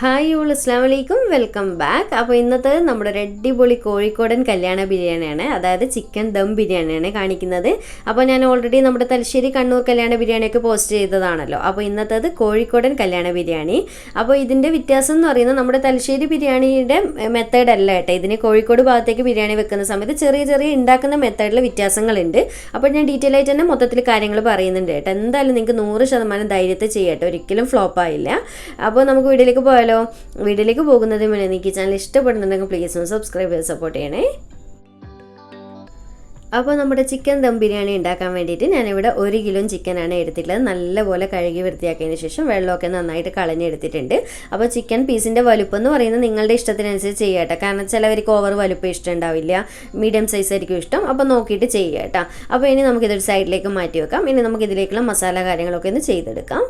Hi all അസ്സലാമു അലൈക്കും welcome back. അപ്പോൾ ഇന്നത്തെ നമ്മുടെ അടിപൊളി കോഴിക്കോടൻ കല്യാണ ബിരിയാണിയാണ്, അതായത് ചിക്കൻ ദം ബിരിയാണിയാണ് കാണിക്കുന്നത്. അപ്പോൾ ഞാൻ ഓൾറെഡി നമ്മുടെ തലശ്ശേരി കണ്ണൂർ കല്യാണ ബിരിയാണിയൊക്കെ പോസ്റ്റ് ചെയ്തതാണല്ലോ. അപ്പോൾ ഇന്നത്തേത് കോഴിക്കോടൻ കല്യാണ ബിരിയാണി. അപ്പോൾ ഇതിൻ്റെ വ്യത്യാസം എന്ന് പറയുന്നത് നമ്മുടെ തലശ്ശേരി ബിരിയാണിയുടെ മെത്തേഡ് അല്ല കേട്ടോ. ഇതിന് കോഴിക്കോട് ഭാഗത്തേക്ക് ബിരിയാണി വെക്കുന്ന സമയത്ത് ചെറിയ ചെറിയ ഉണ്ടാക്കുന്ന മെത്തേഡിൽ വ്യത്യാസങ്ങളുണ്ട്. അപ്പോൾ ഞാൻ ഡീറ്റെയിൽ ആയിട്ട് തന്നെ മൊത്തത്തിൽ കാര്യങ്ങൾ പറയുന്നുണ്ട് കേട്ടോ. എന്തായാലും നിങ്ങൾക്ക് 100% ധൈര്യത്തിൽ ചെയ്യട്ടെ, ഒരിക്കലും ഫ്ലോപ്പ് ആയില്ല. അപ്പോൾ നമുക്ക് വീഡിയോയിലേക്ക് പോയാലോ. വീഡിയോയിലേക്ക് പോകുന്നതിന് മുന്നേ നിങ്ങൾക്ക് ഈ ചാനൽ ഇഷ്ടപ്പെടുന്നുണ്ടെങ്കിൽ പ്ലീസ് ഒന്ന് സബ്സ്ക്രൈബ് ചെയ്ത് സപ്പോർട്ട് ചെയ്യണേ. അപ്പോൾ നമ്മുടെ ചിക്കൻ ദം ബിരിയാണി ഉണ്ടാക്കാൻ വേണ്ടിയിട്ട് ഞാനിവിടെ 1 കിലോ ചിക്കനാണ് എടുത്തിട്ടുള്ളത്. നല്ലപോലെ കഴുകി വൃത്തിയാക്കിയതിന് ശേഷം വെള്ളമൊക്കെ നന്നായിട്ട് കളഞ്ഞെടുത്തിട്ടുണ്ട്. അപ്പോൾ ചിക്കൻ പീസിൻ്റെ വലുപ്പം എന്ന് പറയുന്നത് നിങ്ങളുടെ ഇഷ്ടത്തിനനുസരിച്ച് ചെയ്യട്ടെ. കാരണം ചിലവർക്ക് ഓവർ വലുപ്പം ഇഷ്ടം ഉണ്ടാവില്ല, മീഡിയം സൈസ് ആയിരിക്കും ഇഷ്ടം. അപ്പോൾ നോക്കിയിട്ട് ചെയ്യുക കേട്ടോ. അപ്പോൾ ഇനി നമുക്കിതൊരു സൈഡിലേക്ക് മാറ്റി വെക്കാം. ഇനി നമുക്കിതിലേക്കുള്ള മസാല കാര്യങ്ങളൊക്കെ ഒന്ന് ചെയ്തെടുക്കാം.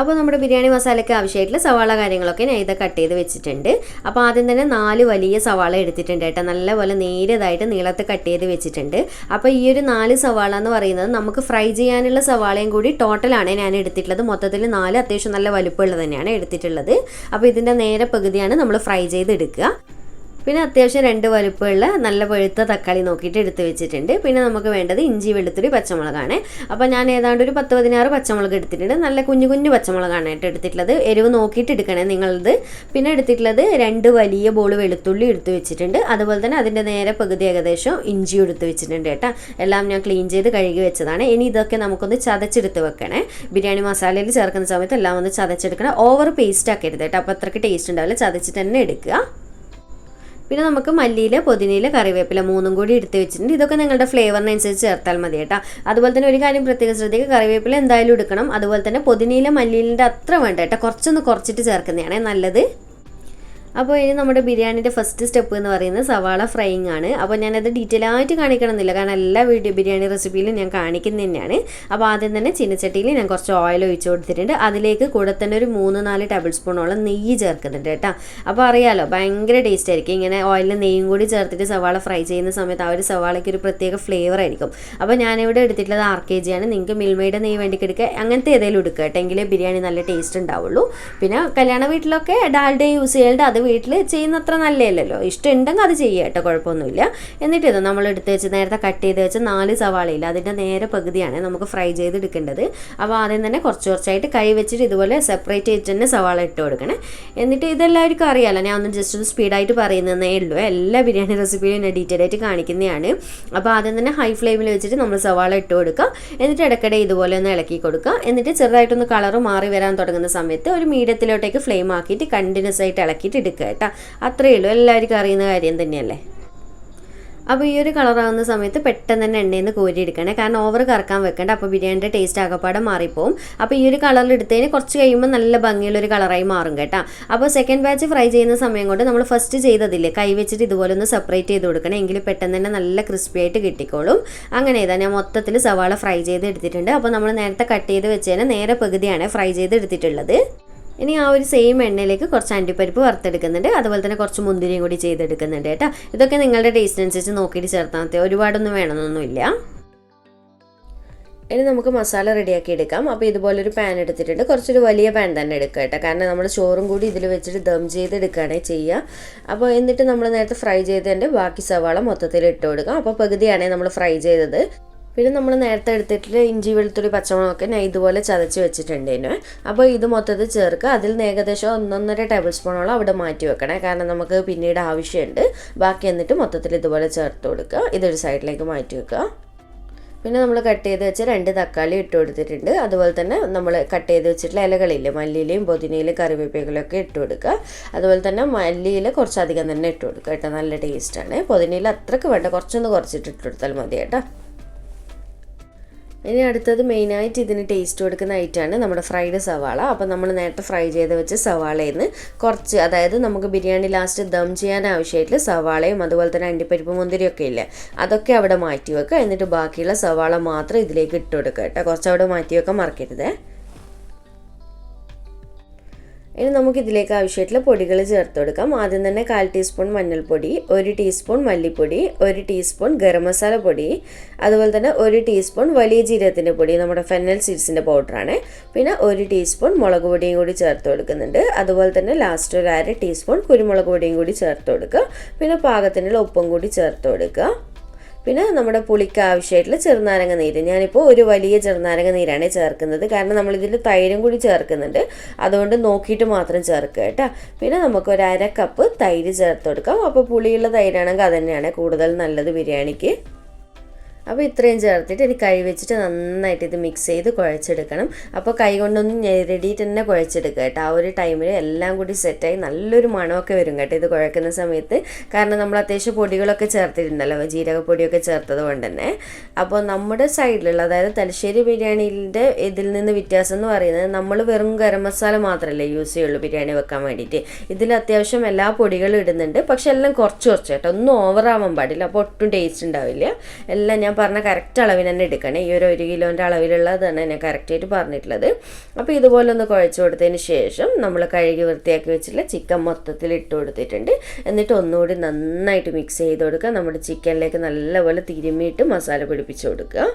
അപ്പോൾ നമ്മുടെ ബിരിയാണി മസാലയ്ക്ക് ആവശ്യമായിട്ടുള്ള സവാള കാര്യങ്ങളൊക്കെ ഞാൻ ഇത് കട്ട് ചെയ്ത് വെച്ചിട്ടുണ്ട്. അപ്പോൾ ആദ്യം തന്നെ 4 വലിയ സവാള എടുത്തിട്ടുണ്ട് കേട്ടോ. നല്ലപോലെ നേരിയതായിട്ട് നീളത്ത് കട്ട് ചെയ്ത് വെച്ചിട്ടുണ്ട്. അപ്പോൾ ഈ ഒരു 4 സവാള എന്ന് പറയുന്നത് നമുക്ക് ഫ്രൈ ചെയ്യാനുള്ള സവാളയും കൂടി ടോട്ടലാണ് ഞാൻ എടുത്തിട്ടുള്ളത്. മൊത്തത്തിൽ 4 അത്യാവശ്യം നല്ല വലുപ്പമുള്ളത് തന്നെയാണ് എടുത്തിട്ടുള്ളത്. അപ്പോൾ ഇതിൻ്റെ നേരെ പകുതിയാണ് നമ്മൾ ഫ്രൈ ചെയ്തെടുക്കുക. പിന്നെ അത്യാവശ്യം 2 വലുപ്പമുള്ള നല്ല പഴുത്ത തക്കാളി നോക്കിയിട്ട് എടുത്ത് വെച്ചിട്ടുണ്ട്. പിന്നെ നമുക്ക് വേണ്ടത് ഇഞ്ചി വെളുത്തുള്ളി പച്ചമുളകാണ്. അപ്പോൾ ഞാൻ ഏതാണ്ട് ഒരു 10-16 പച്ചമുളക് എടുത്തിട്ടുണ്ട്. നല്ല കുഞ്ഞു കുഞ്ഞു പച്ചമുളകാണ് കേട്ടോ എടുത്തിട്ടുള്ളത്. എരിവ് നോക്കിയിട്ട് എടുക്കണേ നിങ്ങളത്. പിന്നെ എടുത്തിട്ടുള്ളത് 2 വലിയ ബോൾ വെളുത്തുള്ളി എടുത്ത് വെച്ചിട്ടുണ്ട്. അതുപോലെ തന്നെ അതിൻ്റെ നേരെ പകുതി ഏകദേശം ഇഞ്ചി എടുത്ത് വെച്ചിട്ടുണ്ട് കേട്ടോ. എല്ലാം ഞാൻ ക്ലീൻ ചെയ്ത് കഴുകി വെച്ചതാണ്. ഇനി ഇതൊക്കെ നമുക്കൊന്ന് ചതച്ചെടുത്ത് വെക്കണേ. ബിരിയാണി മസാലയിൽ ചേർക്കുന്ന സമയത്ത് എല്ലാം ഒന്ന് ചതച്ചെടുക്കണം. ഓവർ പേസ്റ്റ് ആക്കരുത് കേട്ടോ, അപ്പോൾ അത്രയ്ക്ക് ടേസ്റ്റ് ഉണ്ടാവില്ല. ചതച്ചിട്ട് തന്നെ എടുക്കുക. പിന്നെ നമുക്ക് മല്ലിയില, പുതിനയില, കറിവേപ്പില 3 കൂടി എടുത്ത് വെച്ചിട്ടുണ്ട്. ഇതൊക്കെ നിങ്ങളുടെ ഫ്ലേവറിനനുസരിച്ച് ചേർത്താൽ മതി കേട്ടോ. അതുപോലെ തന്നെ ഒരു കാര്യം പ്രത്യേകം ശ്രദ്ധിക്കുക, കറിവേപ്പില എന്തായാലും എടുക്കണം. അതുപോലെ തന്നെ പുതിനയില മല്ലിയിലിൻ്റെ അത്ര വേണ്ട കേട്ടോ, കുറച്ചൊന്ന് കുറച്ചിട്ട് ചേർക്കുന്നതാണ് നല്ലത്. അപ്പോൾ ഇനി നമ്മുടെ ബിരിയാണിൻ്റെ ഫസ്റ്റ് സ്റ്റെപ്പ് എന്ന് പറയുന്നത് സവാള ഫ്രൈയിങ് ആണ്. അപ്പോൾ ഞാനത് ഡീറ്റെയിൽ ആയിട്ട് കാണിക്കണമെന്നില്ല, കാരണം എല്ലാ ബിരിയാണി റെസിപ്പിയിലും ഞാൻ കാണിക്കുന്നത് തന്നെയാണ്. അപ്പോൾ ആദ്യം തന്നെ ചീനച്ചട്ടിയിൽ ഞാൻ കുറച്ച് ഓയിൽ ഒഴിച്ച് കൊടുത്തിട്ടുണ്ട്. അതിലേക്ക് കൂടെ തന്നെ ഒരു 3-4 ടേബിൾ സ്പൂണോളം നെയ്യ് ചേർക്കുന്നുണ്ട് കേട്ടോ. അപ്പോൾ അറിയാലോ, ഭയങ്കര ടേസ്റ്റ് ആയിരിക്കും ഇങ്ങനെ ഓയിലിൽ നെയ്യും കൂടി ചേർത്തിട്ട് സവാള ഫ്രൈ ചെയ്യുന്ന സമയത്ത്. ആ ഒരു സവാളയ്ക്ക് ഒരു പ്രത്യേക ഫ്ലേവർ ആയിരിക്കും. അപ്പോൾ ഞാനിവിടെ എടുത്തിട്ടുള്ളത് 6 kg ആണ്. നിങ്ങൾക്ക് മിൽമയുടെ നെയ്യ് വേണ്ടിക്ക് എടുക്കുക, അങ്ങനത്തെ ഏതെങ്കിലും എടുക്കുക കേട്ടോ, എങ്കിലേ ബിരിയാണി നല്ല ടേസ്റ്റ് ഉണ്ടാവുള്ളൂ. പിന്നെ കല്യാണ വീട്ടിലൊക്കെ ഡാൽഡ യൂസ് ചെയ്യേണ്ട, അത് വീട്ടിൽ ചെയ്യുന്ന അത്ര നല്ലതല്ലല്ലോ. ഇഷ്ടം ഉണ്ടെങ്കിൽ അത് ചെയ്യുക കേട്ടോ, കുഴപ്പമൊന്നുമില്ല. എന്നിട്ട് ഇത് നമ്മൾ എടുത്ത് വെച്ച് നേരത്തെ കട്ട് ചെയ്ത് വെച്ച് 4 സവാളയില്ല, അതിൻ്റെ നേരെ പകുതിയാണ് നമുക്ക് ഫ്രൈ ചെയ്തെടുക്കേണ്ടത്. അപ്പോൾ ആദ്യം തന്നെ കുറച്ചായിട്ട് കൈ വെച്ചിട്ട് ഇതുപോലെ സെപ്പറേറ്റ് ചെയ്തിട്ട് തന്നെ സവാള ഇട്ട് കൊടുക്കണേ. എന്നിട്ട് ഇതെല്ലാവർക്കും അറിയാമല്ലോ, ഞാൻ ഒന്ന് ജസ്റ്റ് ഒന്ന് സ്പീഡായിട്ട് പറയുന്നതേ ഉള്ളൂ. എല്ലാ ബിരിയാണി റെസിപ്പിയും ഞാൻ ഡീറ്റെയിൽ ആയിട്ട് കാണിക്കുന്നതാണ്. അപ്പോൾ ആദ്യം തന്നെ ഹൈ ഫ്ലെയിമിൽ വെച്ചിട്ട് നമ്മൾ സവാള ഇട്ട് കൊടുക്കുക. എന്നിട്ട് ഇടയ്ക്കിടെ ഇതുപോലെ ഒന്ന് ഇളക്കി കൊടുക്കുക. എന്നിട്ട് ചെറുതായിട്ടൊന്ന് കളറ് മാറി വരാൻ തുടങ്ങുന്ന സമയത്ത് ഒരു മീഡിയത്തിലോട്ടേക്ക് ഫ്ലെയിം ആക്കിയിട്ട് കണ്ടിന്യൂസ് ആയിട്ട് ഇളക്കിയിട്ട് എടുക്കുക കേട്ടോ. അത്രയേ ഉള്ളൂ, എല്ലാവർക്കും അറിയുന്ന കാര്യം തന്നെയല്ലേ. അപ്പോൾ ഈ ഒരു കളറാകുന്ന സമയത്ത് പെട്ടെന്ന് തന്നെ എണ്ണയിൽ നിന്ന് കോരിയെടുക്കണേ, കാരണം ഓവർ കറക്കാൻ വെക്കേണ്ട. അപ്പോൾ ബിരിയാണിയുടെ ടേസ്റ്റ് ആകപ്പാടെ മാറിപ്പോവും. അപ്പോൾ ഈ ഒരു കളറിൽ എടുത്തതിന് കുറച്ച് കഴിയുമ്പോൾ നല്ല ഭംഗിയുള്ളൊരു കളറായി മാറും കേട്ടോ. അപ്പോൾ സെക്കൻഡ് ബാച്ച് ഫ്രൈ ചെയ്യുന്ന സമയം കൊണ്ട് നമ്മൾ ഫസ്റ്റ് ചെയ്തതില്ലേ, കൈ വെച്ചിട്ട് ഇതുപോലെ ഒന്ന് സെപ്പറേറ്റ് ചെയ്ത് കൊടുക്കണം, എങ്കിൽ പെട്ടെന്ന് തന്നെ നല്ല ക്രിസ്പി ആയിട്ട് കിട്ടിക്കോളും. അങ്ങനെ ഇതാ ഞാൻ മൊത്തത്തിൽ സവാള ഫ്രൈ ചെയ്ത് എടുത്തിട്ടുണ്ട്. അപ്പോൾ നമ്മൾ നേരത്തെ കട്ട് ചെയ്ത് വെച്ചതിന് നേരെ പകുതിയാണ് ഫ്രൈ ചെയ്ത് എടുത്തിട്ടുള്ളത്. ഇനി ആ ഒരു സെയിം എണ്ണയിലേക്ക് കുറച്ച് അണ്ടിപ്പരിപ്പ് വറുത്തെടുക്കുന്നുണ്ട്. അതുപോലെ തന്നെ കുറച്ച് മുന്തിരിയും കൂടി ചെയ്തെടുക്കുന്നുണ്ട് കേട്ടോ. ഇതൊക്കെ നിങ്ങളുടെ ടേസ്റ്റിനനുസരിച്ച് നോക്കിയിട്ട് ചേർത്താൽ മതി, ഒരുപാടൊന്നും വേണമെന്നൊന്നുമില്ല. ഇനി നമുക്ക് മസാല റെഡിയാക്കി എടുക്കാം. അപ്പോൾ ഇതുപോലൊരു പാൻ എടുത്തിട്ടുണ്ട്. കുറച്ചൊരു വലിയ പാൻ തന്നെ എടുക്കുക കേട്ടോ, കാരണം നമ്മൾ ചോറും കൂടി ഇതിൽ വെച്ചിട്ട് ദം ചെയ്തെടുക്കുകയാണ് ചെയ്യുക. അപ്പോൾ എന്നിട്ട് നമ്മൾ നേരത്തെ ഫ്രൈ ചെയ്തതിൻ്റെ ബാക്കി സവാള മൊത്തത്തിൽ ഇട്ട് കൊടുക്കാം. അപ്പോൾ പകുതിയാണ് നമ്മൾ ഫ്രൈ ചെയ്തത്. പിന്നെ നമ്മൾ നേരത്തെ എടുത്തിട്ട് ഇഞ്ചി വെളുത്തുള്ളി പച്ചമുളകൊക്കെ ഞാൻ ഇതുപോലെ ചതച്ച് വെച്ചിട്ടുണ്ടേനു. അപ്പോൾ ഇത് മൊത്തത്തിൽ ചേർക്കുക. അതിൽ നിന്ന് ഏകദേശം 1-1.5 ടേബിൾ സ്പൂണോളം അവിടെ മാറ്റി വെക്കണേ, കാരണം നമുക്ക് പിന്നീട് ആവശ്യമുണ്ട്. ബാക്കി എന്നിട്ട് മൊത്തത്തിൽ ഇതുപോലെ ചേർത്ത് കൊടുക്കുക. ഇതൊരു സൈഡിലേക്ക് മാറ്റി വെക്കുക. പിന്നെ നമ്മൾ കട്ട് ചെയ്ത് വെച്ച് 2 തക്കാളി ഇട്ട് കൊടുത്തിട്ടുണ്ട്. അതുപോലെ തന്നെ നമ്മൾ കട്ട് ചെയ്ത് വെച്ചിട്ടുള്ള ഇലകളില്ലേ, മല്ലിയിലയും പുതിനയിലും കറിവേപ്പിലൊക്കെ ഇട്ട് കൊടുക്കുക. അതുപോലെ തന്നെ മല്ലിയില കുറച്ചധികം തന്നെ ഇട്ട് കൊടുക്കുക കേട്ടോ, നല്ല ടേസ്റ്റാണ്. പുതിനയില അത്രയ്ക്ക് വേണ്ട, കുറച്ചൊന്ന് കുറച്ചിട്ട് ഇട്ട് കൊടുത്താൽ മതി കേട്ടോ. ഇനി അടുത്തത് മെയിനായിട്ട് ഇതിന് ടേസ്റ്റ് കൊടുക്കുന്ന ഐറ്റമാണ് നമ്മുടെ ഫ്രൈഡ് സവാള. അപ്പോൾ നമ്മൾ നേരത്തെ ഫ്രൈ ചെയ്ത് വെച്ച് സവാളയിൽ നിന്ന് കുറച്ച്, അതായത് നമുക്ക് ബിരിയാണി ലാസ്റ്റ് ദം ചെയ്യാൻ ആവശ്യമായിട്ടുള്ള സവാളയും അതുപോലെ തന്നെ അണ്ടിപ്പരിപ്പ് മുന്തിരിയൊക്കെ ഇല്ലേ, അതൊക്കെ അവിടെ മാറ്റി വെക്കുക. എന്നിട്ട് ബാക്കിയുള്ള സവാള മാത്രം ഇതിലേക്ക് ഇട്ട് കൊടുക്കുക കേട്ടോ. കുറച്ച് അവിടെ മാറ്റി വെക്കാൻ മറക്കരുത്. ഇനി നമുക്ക് ഇതിലേക്ക് ആവശ്യമായിട്ടുള്ള പൊടികൾ ചേർത്ത് കൊടുക്കാം. ആദ്യം തന്നെ 1/4 ടീസ്പൂൺ മഞ്ഞൾപ്പൊടി, 1 ടീസ്പൂൺ മല്ലിപ്പൊടി, 1 ടീസ്പൂൺ ഗരം മസാല പൊടി, അതുപോലെ തന്നെ 1 ടീസ്പൂൺ വലിയ ജീരകത്തിൻ്റെ പൊടി, നമ്മുടെ ഫെന്നൽ സീഡ്സിൻ്റെ പൗഡറാണ്. പിന്നെ 1 ടീസ്പൂൺ മുളക് പൊടിയും കൂടി ചേർത്ത് കൊടുക്കുന്നുണ്ട്. അതുപോലെ തന്നെ ലാസ്റ്റ് ഒരു 1/2 ടീസ്പൂൺ കുരുമുളക് പൊടിയും കൂടി ചേർത്ത് കൊടുക്കുക. പിന്നെ പാകത്തിനുള്ള ഉപ്പും കൂടി ചേർത്ത് കൊടുക്കുക. പിന്നെ നമ്മുടെ പുളിക്ക് ആവശ്യമായിട്ടുള്ള ചെറുനാരങ്ങ നീര്, ഞാനിപ്പോൾ ഒരു വലിയ ചെറുനാരങ്ങ നീരാണ് ചേർക്കുന്നത്, കാരണം നമ്മളിതിൽ തൈരും കൂടി ചേർക്കുന്നുണ്ട്, അതുകൊണ്ട് നോക്കിയിട്ട് മാത്രം ചേർക്കുക കേട്ടോ. പിന്നെ നമുക്ക് ഒരു 1/2 കപ്പ് തൈര് ചേർത്ത് കൊടുക്കാം. അപ്പോൾ പുളിയുള്ള തൈരാണെങ്കിൽ അത് തന്നെയാണ് കൂടുതൽ നല്ലത് ബിരിയാണിക്ക്. അപ്പോൾ ഇത്രയും ചേർത്തിട്ട് ഇനി കൈ വെച്ചിട്ട് നന്നായിട്ട് ഇത് മിക്സ് ചെയ്ത് കുഴച്ചെടുക്കണം. അപ്പോൾ കൈ കൊണ്ടൊന്നും ഞെരടിയിട്ട് തന്നെ കുഴച്ചെടുക്കുക കേട്ടോ. ആ ഒരു ടൈമിൽ എല്ലാം കൂടി സെറ്റായി നല്ലൊരു മണമൊക്കെ വരും കേട്ടോ ഇത് കുഴക്കുന്ന സമയത്ത്. കാരണം നമ്മൾ അത്യാവശ്യം പൊടികളൊക്കെ ചേർത്തിട്ടുണ്ടല്ലോ, ജീരകപ്പൊടിയൊക്കെ ചേർത്തത് കൊണ്ട് തന്നെ. അപ്പോൾ നമ്മുടെ സൈഡിലുള്ള, അതായത് തലശ്ശേരി ബിരിയാണിയുടെ ഇതിൽ നിന്ന് വ്യത്യാസം എന്ന് പറയുന്നത്, നമ്മൾ വെറും ഗരം മസാല മാത്രമല്ലേ യൂസ് ചെയ്യുള്ളൂ ബിരിയാണി വെക്കാൻ വേണ്ടിയിട്ട്. ഇതിൽ അത്യാവശ്യം എല്ലാ പൊടികളും ഇടുന്നുണ്ട്, പക്ഷെ എല്ലാം കുറച്ച് കേട്ടോ, ഒന്നും ഓവറാവാൻ പാടില്ല, അപ്പോൾ ഒട്ടും ടേസ്റ്റ് ഉണ്ടാവില്ല. എല്ലാം ഞാൻ പറഞ്ഞ കറക്റ്റ് അളവിന് തന്നെ എടുക്കണേ. ഈ ഒരു 1 കിലോൻ്റെ അളവിലുള്ളതാണ് ഞാൻ കറക്റ്റായിട്ട് പറഞ്ഞിട്ടുള്ളത്. അപ്പോൾ ഇതുപോലെ ഒന്ന് കുഴച്ച് കൊടുത്തതിന് ശേഷം നമ്മൾ കഴുകി വൃത്തിയാക്കി വെച്ചിട്ടുള്ള ചിക്കൻ മൊത്തത്തിൽ ഇട്ട് കൊടുത്തിട്ടുണ്ട്. എന്നിട്ട് ഒന്നുകൂടി നന്നായിട്ട് മിക്സ് ചെയ്ത് കൊടുക്കുക. നമ്മുടെ ചിക്കനിലേക്ക് നല്ലപോലെ തിരുമ്മിയിട്ട് മസാല പിടിപ്പിച്ച് കൊടുക്കുക.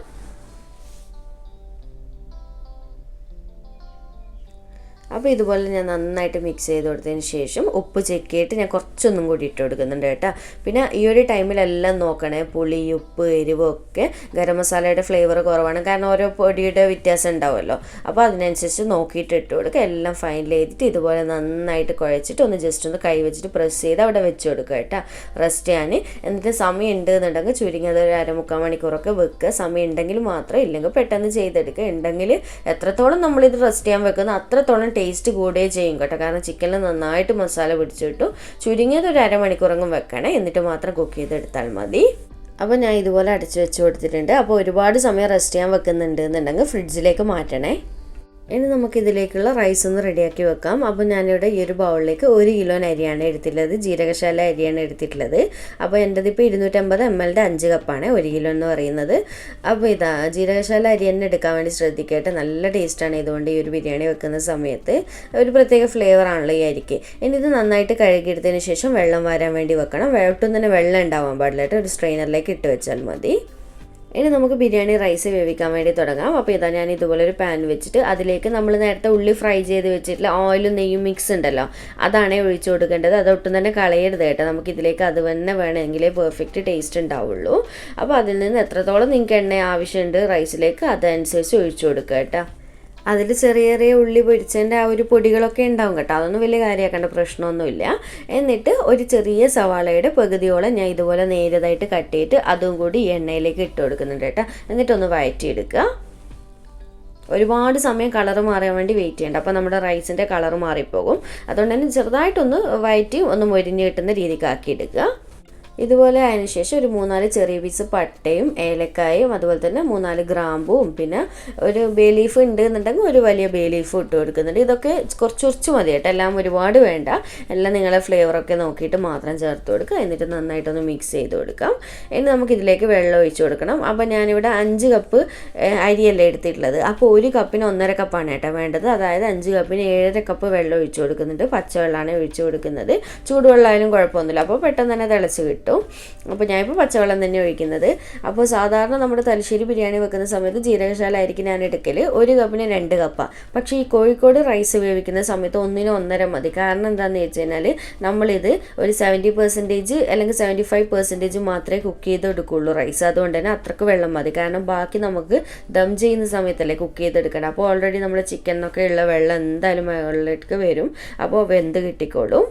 അപ്പോൾ ഇതുപോലെ ഞാൻ നന്നായിട്ട് മിക്സ് ചെയ്ത് കൊടുത്തതിന് ശേഷം ഉപ്പ് ചെക്ക് ചെയ്തിട്ട് ഞാൻ കുറച്ചൊന്നും കൂടി ഇട്ട് കൊടുക്കുന്നുണ്ട് കേട്ടോ. പിന്നെ ഈ ഒരു ടൈമിലെല്ലാം നോക്കണേ, പുളി, ഉപ്പ്, എരിവൊക്കെ. ഗരം മസാലയുടെ ഫ്ലേവർ കുറവാണ്, കാരണം ഓരോ പൊടിയുടെ വ്യത്യാസം ഉണ്ടാവുമല്ലോ. അപ്പോൾ അതിനനുസരിച്ച് നോക്കിയിട്ട് ഇട്ട് കൊടുക്കുക. എല്ലാം ഫൈനൽ ചെയ്തിട്ട് ഇതുപോലെ നന്നായിട്ട് കുഴച്ചിട്ട് ഒന്ന് ജസ്റ്റ് ഒന്ന് കൈ വെച്ചിട്ട് പ്രസ് ചെയ്ത് അവിടെ വെച്ച് കൊടുക്കുക കേട്ടോ, റെസ്റ്റ് ചെയ്യാൻ. എന്നിട്ട് സമയം ഉണ്ട് എന്നുണ്ടെങ്കിൽ ചുരുങ്ങിയത് ഒരു 1/4 മണിക്കൂറൊക്കെ വെക്കുക. സമയം ഉണ്ടെങ്കിൽ മാത്രം, ഇല്ലെങ്കിൽ പെട്ടെന്ന് ചെയ്തെടുക്കുക. ഉണ്ടെങ്കിൽ എത്രത്തോളം നമ്മളിത് റെസ്റ്റ് ചെയ്യാൻ വെക്കുന്നു അത്രത്തോളം ടേസ്റ്റ് കൂടുകയും ചെയ്യും കേട്ടോ, കാരണം ചിക്കനിൽ നന്നായിട്ട് മസാല പിടിച്ചു കിട്ടും. ചുരുങ്ങിയത് ഒരു 1/2 മണിക്കൂറെങ്കിലും വെക്കണേ, എന്നിട്ട് മാത്രം കുക്ക് ചെയ്തെടുത്താൽ മതി. അപ്പോൾ ഞാൻ ഇതുപോലെ അടച്ചു വെച്ച് കൊടുത്തിട്ടുണ്ട്. അപ്പോൾ ഒരുപാട് സമയം റെസ്റ്റ് ചെയ്യാൻ വെക്കുന്നുണ്ട് എന്നുണ്ടെങ്കിൽ ഫ്രിഡ്ജിലേക്ക് മാറ്റണേ. ഇനി നമുക്കിതിലേക്കുള്ള റൈസ് ഒന്ന് റെഡിയാക്കി വെക്കാം. അപ്പോൾ ഞാനിവിടെ ഈ ഒരു ബൗളിലേക്ക് 1 കിലോ അരിയാണ് എടുത്തിട്ടുള്ളത്, ജീരകശാല അരിയാണ് എടുത്തിട്ടുള്ളത്. അപ്പോൾ എൻ്റെതിപ്പോൾ 250 ml 5 കപ്പാണ് 1 കിലോ എന്ന് പറയുന്നത്. അപ്പോൾ ഇതാ ജീരകശാല അരി തന്നെ എടുക്കാൻ വേണ്ടി ശ്രദ്ധിക്കട്ടെ, നല്ല ടേസ്റ്റാണ് ഇതുകൊണ്ട് ഈ ഒരു ബിരിയാണി വെക്കുന്ന സമയത്ത്. ഒരു പ്രത്യേക ഫ്ലേവറാണല്ലോ ഈ അരിക്ക്. ഇനി ഇത് നന്നായിട്ട് കഴുകിയെടുത്തതിന് ശേഷം വെള്ളം വാരാൻ വേണ്ടി വെക്കണം. ഒട്ടും തന്നെ വെള്ളം ഉണ്ടാവാൻ പാടില്ല കേട്ടോ, ഒരു സ്ട്രെയിനറിലേക്ക് ഇട്ട് വെച്ചാൽ മതി. ഇനി നമുക്ക് ബിരിയാണി റൈസ് വേവിക്കാൻ വേണ്ടി തുടങ്ങാം. അപ്പോൾ ഇതാ ഞാൻ ഇതുപോലെ ഒരു പാൻ വെച്ചിട്ട് അതിലേക്ക് നമ്മൾ നേരത്തെ ഉള്ളി ഫ്രൈ ചെയ്ത് വെച്ചിട്ടുള്ള ഓയിലും നെയ്യും മിക്സ് ഉണ്ടല്ലോ, അതാണ് ഒഴിച്ചു കൊടുക്കേണ്ടത്. അതൊട്ടും തന്നെ കളയരുത് കേട്ടോ, നമുക്ക് ഇതിലേക്ക് അത് തന്നെ വേണമെങ്കിലേ പെർഫെക്റ്റ് ടേസ്റ്റ് ഉണ്ടാവുള്ളൂ. അപ്പോൾ അതിൽ നിന്ന് എത്രത്തോളം നിങ്ങൾക്ക് എണ്ണ ആവശ്യമുണ്ട് റൈസിലേക്ക് അതനുസരിച്ച് ഒഴിച്ചു കൊടുക്കുക കേട്ടോ. അതിൽ ചെറിയ ചെറിയ ഉള്ളി പൊരിച്ചതിൻ്റെ ആ ഒരു പൊടികളൊക്കെ ഉണ്ടാവും കേട്ടോ, അതൊന്നും വലിയ കാര്യമാക്കേണ്ട പ്രശ്നമൊന്നുമില്ല. എന്നിട്ട് ഒരു ചെറിയ സവാളയുടെ പകുതിയോളം ഞാൻ ഇതുപോലെ നേരിയതായിട്ട് കട്ട് ചെയ്തിട്ട് അതും കൂടി ഈ എണ്ണയിലേക്ക് ഇട്ട് കൊടുക്കുന്നുണ്ട് കേട്ടോ. എന്നിട്ടൊന്ന് വഴറ്റിയെടുക്കുക. ഒരുപാട് സമയം കളറ് മാറാൻ വേണ്ടി വെയിറ്റ് ചെയ്യേണ്ട, അപ്പോൾ നമ്മുടെ റൈസിൻ്റെ കളറ് മാറിപ്പോകും. അതുകൊണ്ട് തന്നെ ചെറുതായിട്ടൊന്ന് വഴറ്റി ഒന്ന് മൊരിഞ്ഞ് കിട്ടുന്ന രീതിക്ക് ആക്കിയെടുക്കുക. ഇതുപോലെ അതിന് ശേഷം ഒരു 3-4 ചെറിയ പീസ് പട്ടയും ഏലക്കായും അതുപോലെ തന്നെ 3-4 ഗ്രാമ്പും പിന്നെ ഒരു ബേലീഫ് ഉണ്ട് എന്നുണ്ടെങ്കിൽ ഒരു വലിയ ബേലീഫ് ഇട്ട് കൊടുക്കുന്നുണ്ട്. ഇതൊക്കെ കുറച്ച് മതി കേട്ടോ, എല്ലാം ഒരുപാട് വേണ്ട. എല്ലാം നിങ്ങളെ ഫ്ലേവറൊക്കെ നോക്കിയിട്ട് മാത്രം ചേർത്ത് കൊടുക്കുക. എന്നിട്ട് നന്നായിട്ടൊന്ന് മിക്സ് ചെയ്ത് കൊടുക്കാം. ഇനി നമുക്കിതിലേക്ക് വെള്ളം ഒഴിച്ച് കൊടുക്കണം. അപ്പോൾ ഞാനിവിടെ 5 കപ്പ് അരിയല്ലേ എടുത്തിട്ടുള്ളത്, അപ്പോൾ 1 കപ്പിന് 1.5 കപ്പാണ് കേട്ടോ വേണ്ടത്. അതായത് 5 കപ്പിന് 7.5 കപ്പ് വെള്ളം ഒഴിച്ച് കൊടുക്കുന്നുണ്ട്. പച്ചവെള്ളമാണ് ഒഴിച്ച് കൊടുക്കുന്നത്, ചൂടുവെള്ളമായാലും കുഴപ്പമൊന്നുമില്ല, അപ്പോൾ പെട്ടെന്ന് തന്നെ തിളച്ച് കിട്ടും. അപ്പോൾ ഞാനിപ്പോൾ പച്ചവെള്ളം തന്നെ ഒഴിക്കുന്നത്. അപ്പോൾ സാധാരണ നമ്മുടെ തലശ്ശേരി ബിരിയാണി വെക്കുന്ന സമയത്ത് ജീരകശാല ആയിരിക്കും ഞാൻ എടുക്കൽ, 1 കപ്പിന് 2 കപ്പാണ്. പക്ഷേ ഈ കോഴിക്കോട് റൈസ് വേവിക്കുന്ന സമയത്ത് 1-ന് 1.5 മതി. കാരണം എന്താണെന്ന് വെച്ച് കഴിഞ്ഞാൽ നമ്മളിത് ഒരു 70% അല്ലെങ്കിൽ 75% മാത്രമേ കുക്ക് ചെയ്തെടുക്കുള്ളൂ റൈസ്. അതുകൊണ്ട് തന്നെ അത്രക്ക് വെള്ളം മതി, കാരണം ബാക്കി നമുക്ക് ദം ചെയ്യുന്ന സമയത്തല്ലേ കുക്ക് ചെയ്തെടുക്കണം. അപ്പോൾ ഓൾറെഡി നമ്മൾ ചിക്കനൊക്കെ ഉള്ള വെള്ളം എന്തായാലും മുകളിലേക്ക് വരും, അപ്പോൾ വെന്ത് കിട്ടിക്കോളും.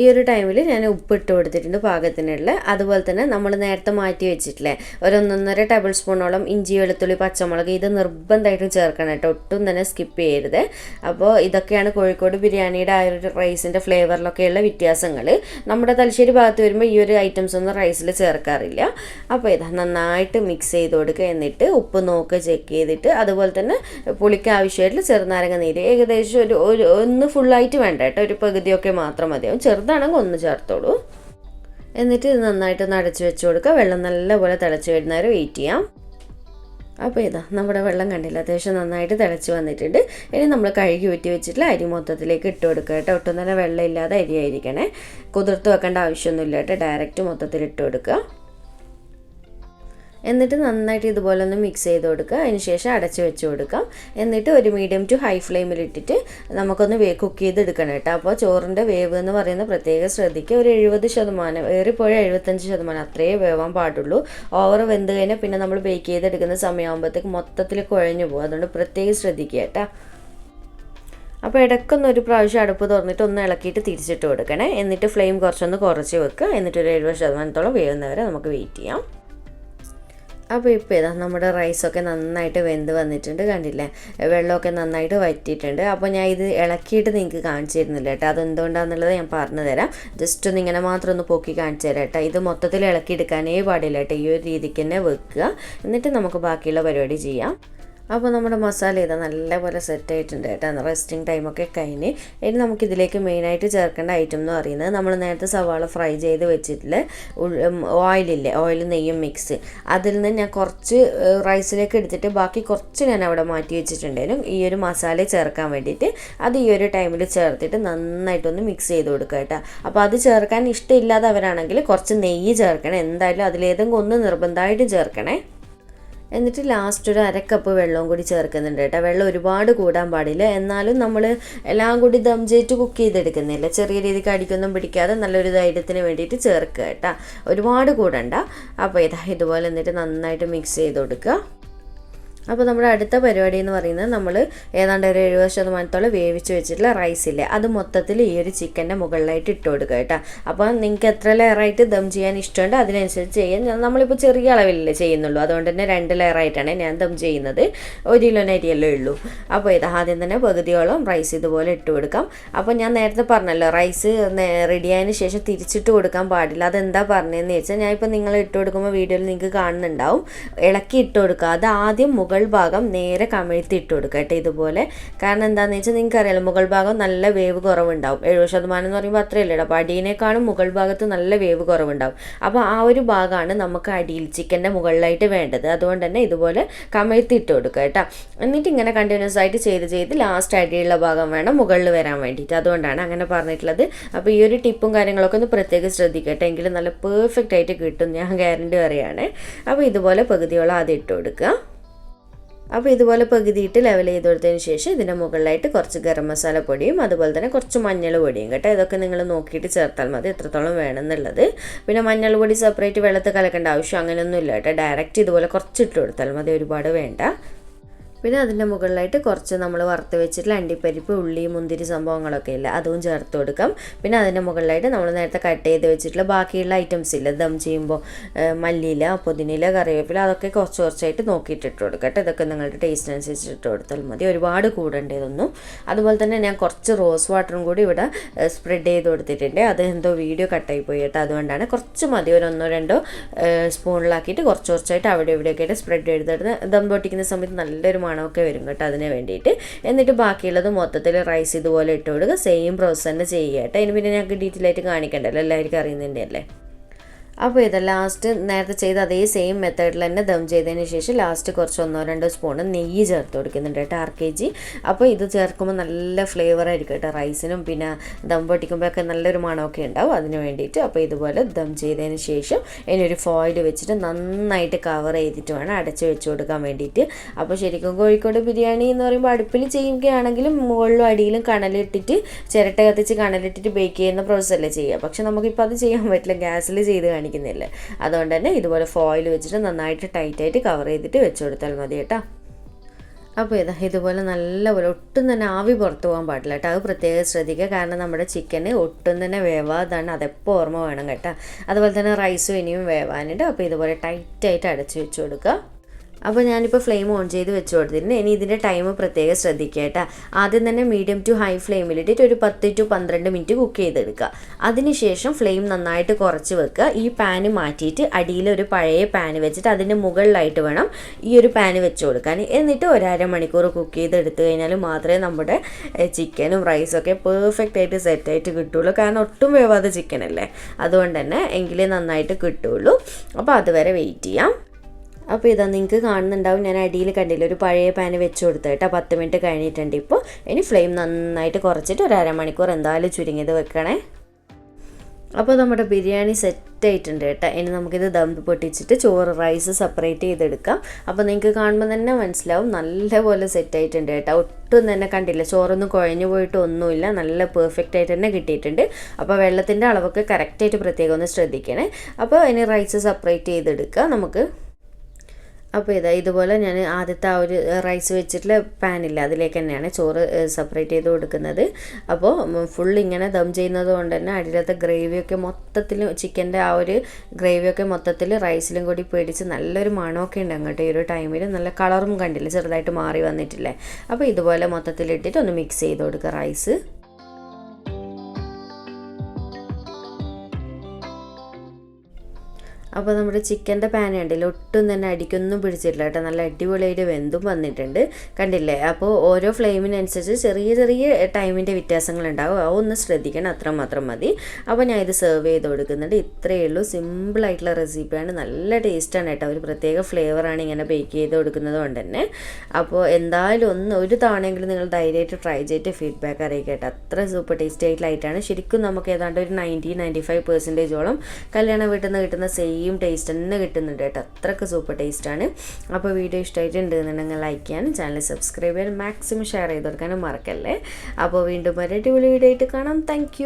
ഈ ഒരു ടൈമിൽ ഞാൻ ഉപ്പിട്ട് കൊടുത്തിട്ടുണ്ട് പാകത്തിനുള്ള. അതുപോലെ തന്നെ നമ്മൾ നേരത്തെ മാറ്റി വെച്ചിട്ടില്ലേ ഒരു 1.5 ടേബിൾ സ്പൂണോളം ഇഞ്ചി, വെളുത്തുള്ളി, പച്ചമുളക്, ഇത് നിർബന്ധമായിട്ടും ചേർക്കണം കേട്ടോ, ഒട്ടും തന്നെ സ്കിപ്പ് ചെയ്യരുത്. അപ്പോൾ ഇതൊക്കെയാണ് കോഴിക്കോട് ബിരിയാണിയുടെ ആ ഒരു റൈസിൻ്റെ ഫ്ലേവറിലൊക്കെയുള്ള വ്യത്യാസങ്ങൾ. നമ്മുടെ തലശ്ശേരി ഭാഗത്ത് വരുമ്പോൾ ഈ ഒരു ഐറ്റംസ് ഒന്നും റൈസിൽ ചേർക്കാറില്ല. അപ്പോൾ ഇതാ നന്നായിട്ട് മിക്സ് ചെയ്ത് കൊടുക്കുക. എന്നിട്ട് ഉപ്പ് നോക്കുക, ചെക്ക് ചെയ്തിട്ട് അതുപോലെ തന്നെ പുളിക്ക് ആവശ്യമായിട്ടുള്ള ചെറുനാരങ്ങ നീര് ഏകദേശം ഒന്ന് ഫുള്ളായിട്ട് വേണ്ട കേട്ടോ, ഒരു പകുതിയൊക്കെ മാത്രം മതിയാവും. ചെറുതാണെങ്കിൽ ഒന്ന് ചേർത്തോളൂ. എന്നിട്ട് ഇത് നന്നായിട്ടൊന്ന് അടച്ചു വെച്ച് കൊടുക്കുക. വെള്ളം നല്ലപോലെ തിളച്ച് വരുന്നവരെ വെയിറ്റ് ചെയ്യാം. അപ്പോൾ ഇതാ നമ്മുടെ വെള്ളം കണ്ടില്ല, അത്യാവശ്യം നന്നായിട്ട് തിളച്ച് വന്നിട്ടുണ്ട്. ഇനി നമ്മൾ കഴുകി ഊറ്റി വെച്ചിട്ടുള്ള അരി മൊത്തത്തിലേക്ക് ഇട്ട് കൊടുക്കുക കേട്ടോ. ഒട്ടും തന്നെ വെള്ളം ഇല്ലാതെ അരി ആയിരിക്കണേ. കുതിർത്ത് വെക്കേണ്ട ആവശ്യമൊന്നുമില്ല കേട്ടോ, ഡയറക്റ്റ് മൊത്തത്തിൽ ഇട്ട് കൊടുക്കുക. എന്നിട്ട് നന്നായിട്ട് ഇതുപോലെ ഒന്ന് മിക്സ് ചെയ്ത് കൊടുക്കുക. അതിന് ശേഷം അടച്ച് വെച്ച് കൊടുക്കാം. എന്നിട്ട് ഒരു മീഡിയം ടു ഹൈ ഫ്ലെയിമിലിട്ടിട്ട് നമുക്കൊന്ന് കുക്ക് ചെയ്തെടുക്കണം കേട്ടോ. അപ്പോൾ ചോറിൻ്റെ വേവ് എന്ന് പറയുന്നത് പ്രത്യേകം ശ്രദ്ധിക്കുക. ഒരു 70%, ഏറിപ്പോയ 75% അത്രയേ വേവാൻ പാടുള്ളൂ. ഓവർ വെന്ത് കഴിഞ്ഞാൽ പിന്നെ നമ്മൾ ബേക്ക് ചെയ്തെടുക്കുന്ന സമയമാകുമ്പോഴത്തേക്ക് മൊത്തത്തിൽ കുഴഞ്ഞു പോകും. അതുകൊണ്ട് പ്രത്യേകം ശ്രദ്ധിക്കുക കേട്ടോ. അപ്പോൾ ഇടയ്ക്കൊന്നൊരു പ്രാവശ്യം അടുപ്പ് തുറന്നിട്ട് ഒന്ന് ഇളക്കിയിട്ട് തിരിച്ചിട്ട് കൊടുക്കണേ. എന്നിട്ട് ഫ്ലെയിം കുറച്ചൊന്ന് കുറച്ച് വെക്കുക. എന്നിട്ടൊരു 70% വേവുന്നവരെ നമുക്ക് വെയിറ്റ് ചെയ്യാം. അപ്പോൾ ഇപ്പോൾ ഇതാ നമ്മുടെ റൈസൊക്കെ നന്നായിട്ട് വെന്ത് വന്നിട്ടുണ്ട്, കണ്ടില്ലേ? വെള്ളമൊക്കെ നന്നായിട്ട് വറ്റിയിട്ടുണ്ട്. അപ്പോൾ ഞാൻ ഇത് ഇളക്കിയിട്ട് നിങ്ങൾക്ക് കാണിച്ചു തരുന്നില്ല കേട്ടോ. അതെന്തുകൊണ്ടാണെന്നുള്ളത് ഞാൻ പറഞ്ഞു തരാം. ജസ്റ്റ് ഒന്ന് ഇങ്ങനെ മാത്രം ഒന്ന് പൊക്കി കാണിച്ചു തരാം കേട്ടോ. ഇത് മൊത്തത്തിൽ ഇളക്കിയെടുക്കാനേ പാടില്ല കേട്ടോ. ഈ ഒരു രീതിക്ക് തന്നെ വെക്കുക. എന്നിട്ട് നമുക്ക് ബാക്കിയുള്ള പരിപാടി ചെയ്യാം. അപ്പോൾ നമ്മുടെ മസാല ഇതാ നല്ലപോലെ സെറ്റ് ആയിട്ടുണ്ട് കേട്ടോ. റെസ്റ്റിംഗ് ടൈമൊക്കെ കഴിഞ്ഞ് ഇനി നമുക്കിതിലേക്ക് മെയിനായിട്ട് ചേർക്കേണ്ട ഐറ്റം എന്ന് പറയുന്നത് നമ്മൾ നേരത്തെ സവാള ഫ്രൈ ചെയ്ത് വെച്ചിട്ടുള്ള ഓയിലില്ലേ, ഓയിൽ നെയ്യും മിക്സ്, അതിൽ നിന്ന് ഞാൻ കുറച്ച് റൈസിലേക്ക് എടുത്തിട്ട് ബാക്കി കുറച്ച് ഞാൻ അവിടെ മാറ്റി വെച്ചിട്ടുണ്ടായിരുന്നു ഈ ഒരു മസാല ചേർക്കാൻ വേണ്ടിയിട്ട്. അത് ഈ ഒരു ടൈമിൽ ചേർത്തിട്ട് നന്നായിട്ടൊന്ന് മിക്സ് ചെയ്ത് കൊടുക്കുക കേട്ടോ. അപ്പോൾ അത് ചേർക്കാൻ ഇഷ്ടമില്ലാത്തവരാണെങ്കിൽ കുറച്ച് നെയ്യ് ചേർക്കണം, എന്തായാലും അതിലേതെങ്കിലും ഒന്ന് നിർബന്ധമായിട്ടും ചേർക്കണേ. എന്നിട്ട് ലാസ്റ്റ് ഒരു 1/2 കപ്പ് വെള്ളവും കൂടി ചേർക്കുന്നുണ്ട് കേട്ടോ. വെള്ളം ഒരുപാട് കൂടാൻ പാടില്ല, എന്നാലും നമ്മൾ എല്ലാം കൂടി ദം ചെയ്തിട്ട് കുക്ക് ചെയ്തെടുക്കുന്നില്ല. ചെറിയ രീതിക്ക് അടിക്കൊന്നും പിടിക്കാതെ നല്ലൊരു ധൈര്യത്തിന് വേണ്ടിയിട്ട് ചേർക്കുക കേട്ടോ. ഒരുപാട് കൂടണ്ട. അപ്പോൾ ഇതുപോലെ എന്നിട്ട് നന്നായിട്ട് മിക്സ് ചെയ്ത് കൊടുക്കുക. അപ്പോൾ നമ്മുടെ അടുത്ത പരിപാടി എന്ന് പറയുന്നത് നമ്മൾ ഏതാണ്ട് ഒരു 70% വേവിച്ച് വെച്ചിട്ടുള്ള റൈസില്ലേ, അത് മൊത്തത്തിൽ ഈ ഒരു ചിക്കൻ്റെ മുകളിലായിട്ട് ഇട്ട് കൊടുക്കുക കേട്ടോ. അപ്പോൾ നിങ്ങൾക്ക് എത്ര ലെയറായിട്ട് ദം ചെയ്യാൻ ഇഷ്ടമുണ്ട് അതിനനുസരിച്ച് ചെയ്യാൻ. നമ്മളിപ്പോൾ ചെറിയ അളവിലല്ലേ ചെയ്യുന്നുള്ളൂ, അതുകൊണ്ട് തന്നെ 2 ലെയറായിട്ടാണ് ഞാൻ ദം ചെയ്യുന്നത്. 1 കിലോ അരിയല്ലേ ഉള്ളൂ. അപ്പോൾ ആദ്യം തന്നെ പകുതിയോളം റൈസ് ഇതുപോലെ ഇട്ട് കൊടുക്കാം. അപ്പോൾ ഞാൻ നേരത്തെ പറഞ്ഞല്ലോ റൈസ് റെഡിയായതിന് ശേഷം തിരിച്ചിട്ട് കൊടുക്കാൻ പാടില്ല. അതെന്താ പറഞ്ഞതെന്ന് വെച്ചാൽ ഞാൻ ഇപ്പോൾ നിങ്ങൾ ഇട്ട് കൊടുക്കുമ്പോൾ വീഡിയോയിൽ നിങ്ങൾക്ക് കാണുന്നുണ്ടാവും, ഇളക്കി ഇട്ട് കൊടുക്കുക. അത് ആദ്യം മുകൾ ഭാഗം നേരെ കമിഴ്ത്തി ഇട്ട് കൊടുക്കുക കേട്ടോ ഇതുപോലെ. കാരണം എന്താണെന്ന് വെച്ചാൽ നിങ്ങൾക്കറിയാലോ മുകൾ ഭാഗം നല്ല വേവ് കുറവുണ്ടാവും. 70% എന്ന് പറയുമ്പോൾ അത്രയല്ലേ. അപ്പോൾ അടിയിനേക്കാളും മുകൾ ഭാഗത്ത് നല്ല വേവ് കുറവുണ്ടാവും. അപ്പോൾ ആ ഒരു ഭാഗമാണ് നമുക്ക് അടിയിൽ ചിക്കൻ്റെ മുകളിലായിട്ട് വേണ്ടത്. അതുകൊണ്ട് തന്നെ ഇതുപോലെ കമിഴ്ത്തി ഇട്ട് കൊടുക്കുക കേട്ടോ. എന്നിട്ട് ഇങ്ങനെ കണ്ടിന്യൂസ് ആയിട്ട് ചെയ്ത് ലാസ്റ്റ് അടിയുള്ള ഭാഗം വേണം മുകളിൽ വരാൻ വേണ്ടിയിട്ട്. അതുകൊണ്ടാണ് അങ്ങനെ പറഞ്ഞിട്ടുള്ളത്. അപ്പോൾ ഈ ഒരു ടിപ്പും കാര്യങ്ങളൊക്കെ ഒന്ന് പ്രത്യേകം ശ്രദ്ധിക്കട്ടെ, എങ്കിലും നല്ല പെർഫെക്റ്റ് ആയിട്ട് കിട്ടും, ഞാൻ ഗ്യാരണ്ടി പറയുകയാണ്. അപ്പോൾ ഇതുപോലെ പകുതിയോളം ആദ്യം ഇട്ട് കൊടുക്കുക. അപ്പോൾ ഇതുപോലെ പകുതിയിട്ട് ലെവൽ ചെയ്ത് കൊടുത്തതിന് ശേഷം ഇതിൻ്റെ മുകളിലായിട്ട് കുറച്ച് ഗരം മസാല പൊടിയും അതുപോലെ തന്നെ കുറച്ച് മഞ്ഞൾ പൊടിയും കേട്ടോ. ഇതൊക്കെ നിങ്ങൾ നോക്കിയിട്ട് ചേർത്താൽ മതി എത്രത്തോളം വേണമെന്നുള്ളത്. പിന്നെ മഞ്ഞൾ പൊടി സെപ്പറേറ്റ് വെള്ളത്തിൽ കലക്കേണ്ട ആവശ്യം അങ്ങനെയൊന്നും ഇല്ല കേട്ടോ. ഡയറക്റ്റ് ഇതുപോലെ കുറച്ചിട്ട് കൊടുത്താൽ മതി, ഒരുപാട് വേണ്ട. പിന്നെ അതിൻ്റെ മുകളിലായിട്ട് കുറച്ച് നമ്മൾ വറുത്ത് വെച്ചിട്ടുള്ള അണ്ടിപ്പരിപ്പ്, ഉള്ളി, മുന്തിരി സംഭവങ്ങളൊക്കെ ഇല്ല, അതും ചേർത്ത് കൊടുക്കാം. പിന്നെ അതിൻ്റെ മുകളിലായിട്ട് നമ്മൾ നേരത്തെ കട്ട് ചെയ്ത് വെച്ചിട്ടുള്ള ബാക്കിയുള്ള ഐറ്റംസ് ഇല്ല, ദം ചെയ്യുമ്പോൾ മല്ലിയില, പുതിനയില, കറിവേപ്പില, അതൊക്കെ കുറച്ചായിട്ട് നോക്കിയിട്ട് ഇട്ട് കൊടുക്കട്ടെ. ഇതൊക്കെ നിങ്ങളുടെ ടേസ്റ്റിനനുസരിച്ച് ഇട്ട് കൊടുത്താൽ മതി, ഒരുപാട് കൂടേണ്ട ഇതൊന്നും. അതുപോലെ തന്നെ ഞാൻ കുറച്ച് റോസ് വാട്ടറും കൂടി ഇവിടെ സ്പ്രെഡ് ചെയ്ത് കൊടുത്തിട്ടുണ്ട്. അത് എന്തോ വീഡിയോ കട്ടായി പോയി കേട്ടോ, അതുകൊണ്ടാണ്. കുറച്ച് മതി, ഒരു 1-2 സ്പൂണിലാക്കിയിട്ട് കുറച്ചായിട്ട് അവിടെ ഇവിടെയൊക്കെ ആയിട്ട് സ്പ്രെഡ് ചെയ്തെടുത്ത് ദം പൊട്ടിക്കുന്ന സമയത്ത് നല്ലൊരു മണമൊക്കെ വരും കേട്ടോ, അതിന് വേണ്ടിയിട്ട്. എന്നിട്ട് ബാക്കിയുള്ളത് മൊത്തത്തിൽ റൈസ് ഇതുപോലെ ഇട്ട് കൊടുക്കുക. സെയിം പ്രോസസ് തന്നെ ചെയ്യുക കേട്ടോ. അതിന് പിന്നെ ഞങ്ങൾക്ക് ഡീറ്റെയിൽ ആയിട്ട് കാണിക്കണ്ടല്ലോ, എല്ലാവർക്കും അറിയുന്നതിൻ്റെ അല്ലേ. അപ്പോൾ ഇത് ലാസ്റ്റ് നേരത്തെ ചെയ്ത അതേ സെയിം മെത്തേഡിൽ തന്നെ ദം ചെയ്തതിന് ശേഷം ലാസ്റ്റ് കുറച്ച് 1-2 സ്പൂണ് നെയ്യ് ചേർത്ത് കൊടുക്കുന്നുണ്ട് കേട്ടോ, 1/2 kg. അപ്പോൾ ഇത് ചേർക്കുമ്പോൾ നല്ല ഫ്ലേവർ ആയിരിക്കും കേട്ടോ റൈസിനും. പിന്നെ ദം പൊട്ടിക്കുമ്പോഴൊക്കെ നല്ലൊരു മണമൊക്കെ ഉണ്ടാവും, അതിന് വേണ്ടിയിട്ട്. അപ്പോൾ ഇതുപോലെ ദം ചെയ്തതിന് ശേഷം ഇനി ഒരു ഫോയിൽ വെച്ചിട്ട് നന്നായിട്ട് കവർ ചെയ്തിട്ട് വേണം അടച്ച് വെച്ച് കൊടുക്കാൻ വേണ്ടിയിട്ട്. അപ്പോൾ ശരിക്കും കോഴിക്കോട് ബിരിയാണി എന്ന് പറയുമ്പോൾ അടുപ്പിൽ ചെയ്യുകയാണെങ്കിലും മുകളിലും അടിയിലും കണലിട്ടിട്ട് ചിരട്ട കത്തിച്ച് കണലിട്ടിട്ട് ബേക്ക് ചെയ്യുന്ന പ്രോസസ്സല്ലേ ചെയ്യുക. പക്ഷെ നമുക്കിപ്പോൾ അത് ചെയ്യാൻ പറ്റില്ല, ഗ്യാസിൽ ചെയ്ത് കാണിക്കുന്നില്ല. അതുകൊണ്ട് തന്നെ ഇതുപോലെ ഫോയിൽ വെച്ചിട്ട് നന്നായിട്ട് ടൈറ്റായിട്ട് കവർ ചെയ്തിട്ട് വെച്ച് കൊടുത്താൽ മതി കേട്ടോ. അപ്പോൾ ഇതുപോലെ നല്ലപോലെ ഒട്ടും തന്നെ ആവി പുറത്ത് പോകാൻ പാടില്ല കേട്ടോ, അത് പ്രത്യേകം ശ്രദ്ധിക്കുക. കാരണം നമ്മുടെ ചിക്കന് ഒട്ടും തന്നെ വേവാതാണ്, അതെപ്പോൾ ഓർമ്മ വേണം കേട്ടോ. അതുപോലെ തന്നെ റൈസും ഇനിയും വേവാനുണ്ട്. അപ്പോൾ ഇതുപോലെ ടൈറ്റായിട്ട് അടച്ച് വെച്ച് കൊടുക്കുക. അപ്പോൾ ഞാനിപ്പോൾ ഫ്ലെയിം ഓൺ ചെയ്ത് വെച്ച് കൊടുത്തിട്ടുണ്ട്. ഇനി ഇതിൻ്റെ ടൈം പ്രത്യേകം ശ്രദ്ധിക്കുക കേട്ടോ. ആദ്യം തന്നെ മീഡിയം ടു ഹൈ ഫ്ലെയിമിലിട്ടിട്ട് ഒരു 10 to 12 മിനിറ്റ് കുക്ക് ചെയ്തെടുക്കുക. അതിനുശേഷം ഫ്ലെയിം നന്നായിട്ട് കുറച്ച് വെക്കുക. ഈ പാന് മാറ്റിയിട്ട് അടിയിലൊരു പഴയ പാന് വെച്ചിട്ട് അതിൻ്റെ മുകളിലായിട്ട് വേണം ഈ ഒരു പാന് വെച്ച് കൊടുക്കാൻ. എന്നിട്ട് 1/2 മണിക്കൂർ കുക്ക് ചെയ്തെടുത്ത് കഴിഞ്ഞാൽ മാത്രമേ നമ്മുടെ ചിക്കനും റൈസൊക്കെ പെർഫെക്റ്റ് ആയിട്ട് സെറ്റായിട്ട് കിട്ടുള്ളൂ. കാരണം ഒട്ടും വേവാതെ ചിക്കനല്ലേ, അതുകൊണ്ട് തന്നെ എങ്കിലേ നന്നായിട്ട് കിട്ടുള്ളൂ. അപ്പോൾ അതുവരെ വെയിറ്റ് ചെയ്യാം. അപ്പോൾ ഇതാ നിങ്ങൾക്ക് കാണുന്നുണ്ടാവും, ഞാൻ അടിയിൽ കണ്ടില്ല ഒരു പഴയ പാന് വെച്ച് കൊടുത്തു കേട്ടോ. 10 മിനിറ്റ് കഴിഞ്ഞിട്ടുണ്ട്. ഇപ്പോൾ ഇനി ഫ്ലെയിം നന്നായിട്ട് കുറച്ചിട്ട് ഒരു അരമണിക്കൂർ എന്തായാലും ചുരുങ്ങിയത് വെക്കണേ. അപ്പോൾ നമ്മുടെ ബിരിയാണി സെറ്റായിട്ടുണ്ട് കേട്ടോ. ഇനി നമുക്കിത് ദം പൊട്ടിച്ചിട്ട് ചോറ് റൈസ് സെപ്പറേറ്റ് ചെയ്തെടുക്കാം. അപ്പോൾ നിങ്ങൾക്ക് കാണുമ്പോൾ തന്നെ മനസ്സിലാവും നല്ലപോലെ സെറ്റായിട്ടുണ്ട് കേട്ടോ. ഒട്ടും തന്നെ കണ്ടില്ല, ചോറൊന്നും കുഴഞ്ഞു പോയിട്ട് ഒന്നുമില്ല, നല്ല പെർഫെക്റ്റ് ആയിട്ട് തന്നെ കിട്ടിയിട്ടുണ്ട്. അപ്പോൾ വെള്ളത്തിൻ്റെ അളവൊക്കെ കറക്റ്റായിട്ട് പ്രത്യേകം ഒന്ന് ശ്രദ്ധിക്കണേ. അപ്പോൾ ഇനി റൈസ് സെപ്പറേറ്റ് ചെയ്തെടുക്കുക നമുക്ക്. അപ്പോൾ ഇതുപോലെ ഞാൻ ആദ്യത്തെ ആ ഒരു റൈസ് വെച്ചിട്ടുള്ള പാനില്ല അതിലേക്ക് തന്നെയാണ് ചോറ് സെപ്പറേറ്റ് ചെയ്ത് കൊടുക്കുന്നത്. അപ്പോൾ ഫുൾ ഇങ്ങനെ ദം ചെയ്യുന്നത് കൊണ്ട് തന്നെ അടിയിലത്തെ ഗ്രേവിയൊക്കെ മൊത്തത്തിൽ, ചിക്കൻ്റെ ആ ഒരു ഗ്രേവിയൊക്കെ മൊത്തത്തിൽ റൈസിലും കൂടി പിടിച്ച് നല്ലൊരു മണമൊക്കെ ഉണ്ട് അങ്ങോട്ട്. ഈ ഒരു ടൈമിൽ നല്ല കളറും കണ്ടില്ല, ചെറുതായിട്ട് മാറി വന്നിട്ടില്ലേ. അപ്പോൾ ഇതുപോലെ മൊത്തത്തിലിട്ടിട്ട് ഒന്ന് മിക്സ് ചെയ്ത് കൊടുക്കുക റൈസ്. അപ്പോൾ നമ്മുടെ ചിക്കൻ്റെ പാൻ കണ്ടില്ലേ, ഒട്ടും തന്നെ അടിക്കൊന്നും പിടിച്ചിട്ടില്ല കേട്ടോ. നല്ല അടിപൊളിയായിട്ട് വെന്തും വന്നിട്ടുണ്ട് കണ്ടില്ലേ. അപ്പോൾ ഓരോ ഫ്ലെയിമിനനുസരിച്ച് ചെറിയ ചെറിയ ടൈമിൻ്റെ വ്യത്യാസങ്ങളുണ്ടാവും, അതൊന്ന് ശ്രദ്ധിക്കണം, അത്രമാത്രം മതി. അപ്പോൾ ഞാൻ ഇത് സെർവ് ചെയ്ത് കൊടുക്കുന്നുണ്ട്. ഇത്രയേ ഉള്ളൂ, സിമ്പിളായിട്ടുള്ള റെസിപ്പിയാണ്, നല്ല ടേസ്റ്റാണ് കേട്ടോ. ഒരു പ്രത്യേക ഫ്ലേവറാണ് ഇങ്ങനെ ബേക്ക് ചെയ്ത് കൊടുക്കുന്നത് കൊണ്ട് തന്നെ. അപ്പോൾ എന്തായാലും ഒരു തവണയെങ്കിലും നിങ്ങൾ ധൈര്യമായിട്ട് ട്രൈ ചെയ്തിട്ട് ഫീഡ്ബാക്ക് അറിയിക്കട്ടെ. അത്ര സൂപ്പർ ടേസ്റ്റി ആയിട്ടുള്ളതായിട്ടാണ്. ശരിക്കും നമുക്ക് ഏതാണ്ട് ഒരു 90-95% കല്യാണ വീട്ടിൽ നിന്ന് കിട്ടുന്ന സെയിം ടേസ്റ്റ് തന്നെ കിട്ടുന്നുണ്ട് കേട്ടോ. അത്രയ്ക്ക് സൂപ്പർ ടേസ്റ്റാണ്. അപ്പോൾ വീഡിയോ ഇഷ്ടമായിട്ടുണ്ട് എന്നുണ്ടെങ്കിൽ ലൈക്ക് ചെയ്യാനും ചാനൽ സബ്സ്ക്രൈബ് ചെയ്യാനും മാക്സിമം ഷെയർ ചെയ്ത് കൊടുക്കാനും മറക്കല്ലേ. അപ്പോൾ വീണ്ടും ഒരു അടിപൊളി വീഡിയോ ആയിട്ട് കാണാം. താങ്ക്